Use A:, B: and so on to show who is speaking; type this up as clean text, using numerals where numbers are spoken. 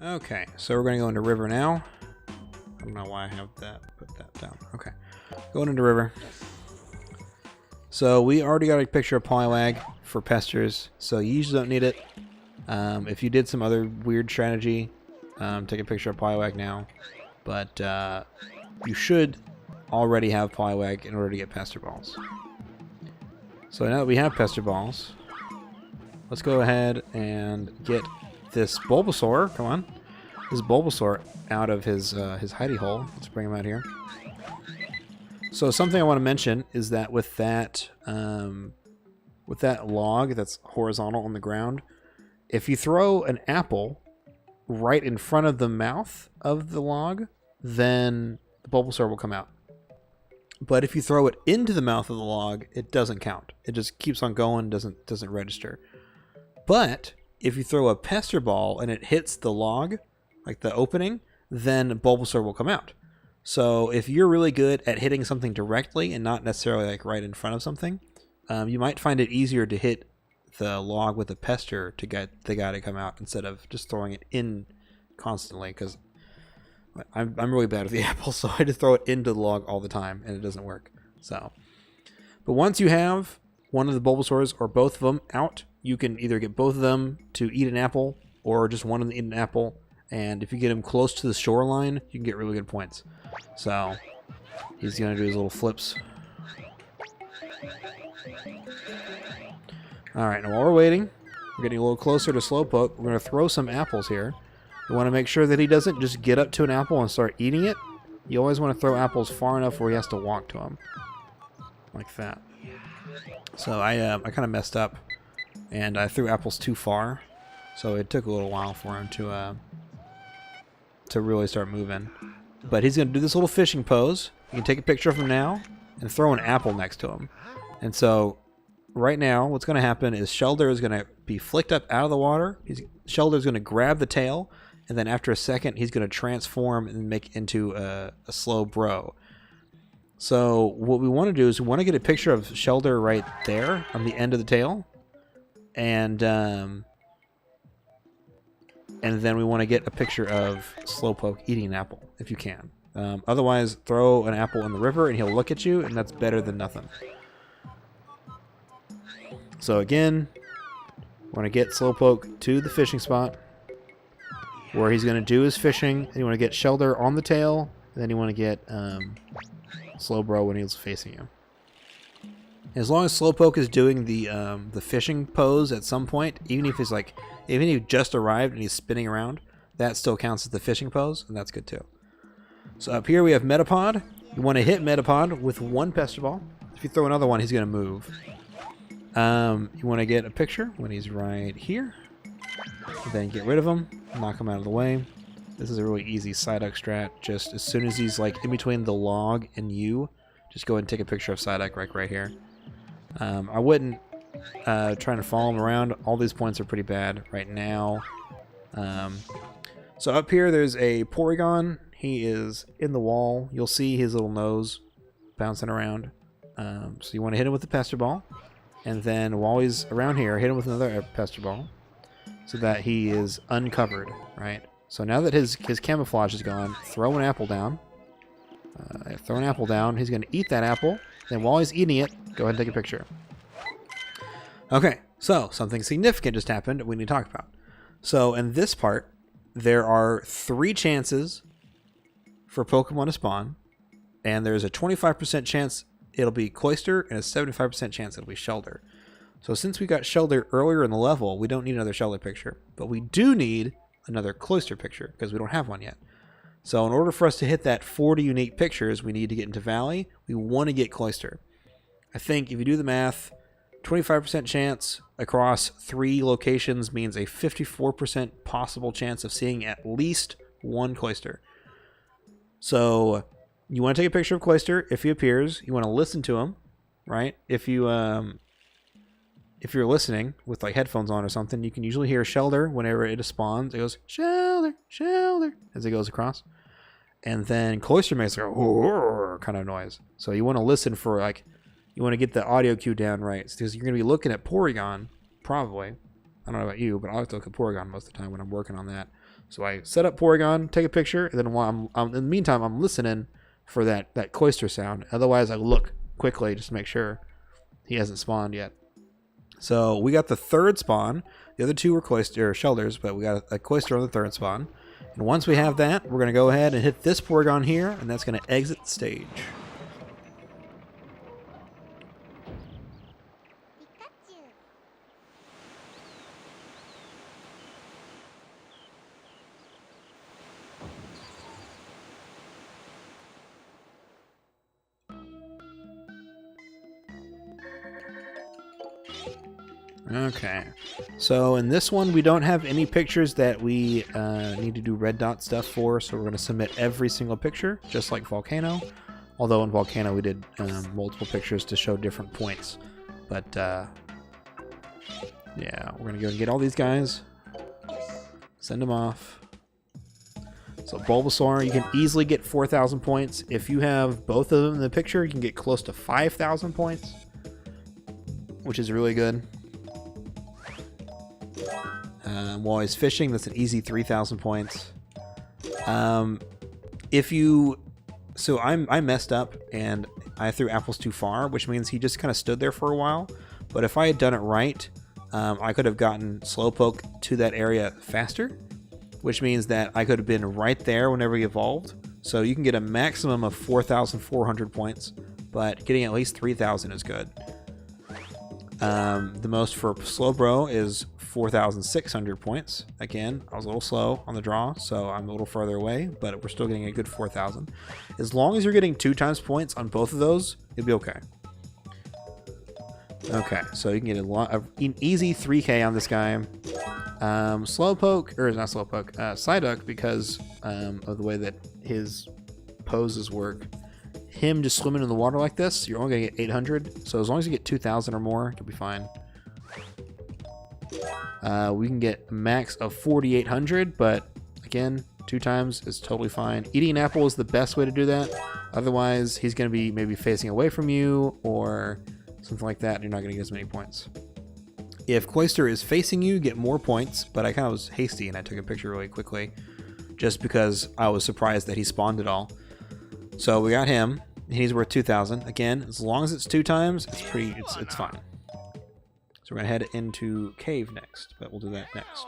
A: Okay, so we're going to go into river now. I don't know why I have that. Put that down. Okay, going into river. So we already got a picture of Poliwag for pesters, so you usually don't need it. If you did some other weird strategy, take a picture of Poliwag now. But you should already have Poliwag in order to get pester balls. So now that we have pester balls, let's go ahead and get this Bulbasaur. Come on, this Bulbasaur out of his hidey hole. Let's bring him out here. So something I want to mention is that with that log that's horizontal on the ground, if you throw an apple right in front of the mouth of the log, then the Bulbasaur will come out. But if you throw it into the mouth of the log, it doesn't count. It just keeps on going, doesn't register. But if you throw a pester ball and it hits the log, like the opening, then Bulbasaur will come out. So if you're really good at hitting something directly and not necessarily like right in front of something, you might find it easier to hit the log with a pester to get the guy to come out instead of just throwing it in constantly, because I'm really bad with the apple, so I just throw it into the log all the time and it doesn't work. So, but once you have one of the Bulbasaurs or both of them out, you can either get both of them to eat an apple or just one of them to eat an apple. And if you get him close to the shoreline, you can get really good points. So he's going to do his little flips. Alright, now while we're waiting, we're getting a little closer to Slowpoke. We're going to throw some apples here. You want to make sure that he doesn't just get up to an apple and start eating it. You always want to throw apples far enough where he has to walk to them. Like that. So I kind of messed up. And I threw apples too far. So it took a little while for him to really start moving. But he's going to do this little fishing pose. You can take a picture of him now and throw an apple next to him. And so right now what's going to happen is Shellder is going to be flicked up out of the water. Shellder is going to grab the tail, and then after a second he's going to transform and make into a Slowbro. So what we want to do is we want to get a picture of Shellder right there on the end of the tail. And then we want to get a picture of Slowpoke eating an apple, if you can. Otherwise, throw an apple in the river and he'll look at you, and that's better than nothing. So again, we want to get Slowpoke to the fishing spot, where he's going to do his fishing, and you want to get Shellder on the tail, and then you want to get Slowbro when he's facing you. As long as Slowpoke is doing the fishing pose at some point, even if he just arrived and he's spinning around, that still counts as the fishing pose, and that's good too. So up here we have Metapod. You want to hit Metapod with one Pester Ball. If you throw another one, he's going to move. You want to get a picture when he's right here. Then get rid of him, knock him out of the way. This is a really easy Psyduck strat. Just as soon as he's like in between the log and you, just go ahead and take a picture of Psyduck right here. I wouldn't trying to follow him around. All these points are pretty bad right now. So up here there's a Porygon. He is in the wall. You'll see his little nose bouncing around. So you want to hit him with the Pester Ball. And then while he's around here, hit him with another Pester Ball so that he is uncovered, right? So now that his camouflage is gone, throw an apple down. Throw an apple down. He's going to eat that apple. Then while he's eating it, go ahead and take a picture. Okay, so something significant just happened we need to talk about. So in this part, there are 3 chances for Pokemon to spawn, and there's a 25% chance it'll be Cloyster and a 75% chance it'll be Shellder. So since we got Shellder earlier in the level, we don't need another Shellder picture, but we do need another Cloyster picture because we don't have one yet. So in order for us to hit that 40 unique pictures, we need to get into Valley. We want to get Cloyster. I think if you do the math, 25% chance across 3 locations means a 54% possible chance of seeing at least one Cloyster. So you want to take a picture of Cloyster if he appears. You want to listen to him, right? If you're listening with like headphones on or something, you can usually hear Shellder whenever it spawns. It goes Shellder, Shellder as it goes across, and then Cloyster makes like a kind of noise. So you want to listen for like, you want to get the audio cue down right, because you're going to be looking at Porygon probably. I don't know about you, but I like to look at Porygon most of the time when I'm working on that. So I set up Porygon, take a picture, and then while in the meantime, I'm listening for that Cloyster sound. Otherwise, I look quickly just to make sure he hasn't spawned yet. So we got the third spawn. The other two were Cloyster Shelders, but we got a Cloyster on the third spawn. And once we have that, we're going to go ahead and hit this Porygon here, and that's going to exit the stage. Okay, so in this one we don't have any pictures that we need to do red dot stuff for, so we're going to submit every single picture, just like Volcano. Although in Volcano we did multiple pictures to show different points. But yeah, we're going to go and get all these guys, send them off. So Bulbasaur, you can easily get 4,000 points. If you have both of them in the picture, you can get close to 5,000 points, which is really good. While he's fishing, that's an easy 3,000 points. So I messed up and I threw apples too far, which means he just kind of stood there for a while. But if I had done it right, I could have gotten Slowpoke to that area faster, which means that I could have been right there whenever he evolved. So you can get a maximum of 4,400 points, but getting at least 3,000 is good. The most for Slowbro is 4,600 points. Again, I was a little slow on the draw, so I'm a little further away, but we're still getting a good 4,000. As long as you're getting 2 times points on both of those, you'll be okay. Okay, so you can get an easy 3K on this guy. Slowpoke, or not Slowpoke, Psyduck, because of the way that his poses work. Him just swimming in the water like this, you're only going to get 800. So as long as you get 2,000 or more, you'll be fine. We can get a max of 4,800, but again, 2 times is totally fine. Eating an apple is the best way to do that. Otherwise, he's going to be maybe facing away from you or something like that, and you're not going to get as many points. If Cloyster is facing you, get more points, but I kind of was hasty and I took a picture really quickly just because I was surprised that he spawned it all. So we got him. He's worth 2,000. Again, as long as it's 2 times, it's fine. So we're gonna head into Cave next, but we'll do that next.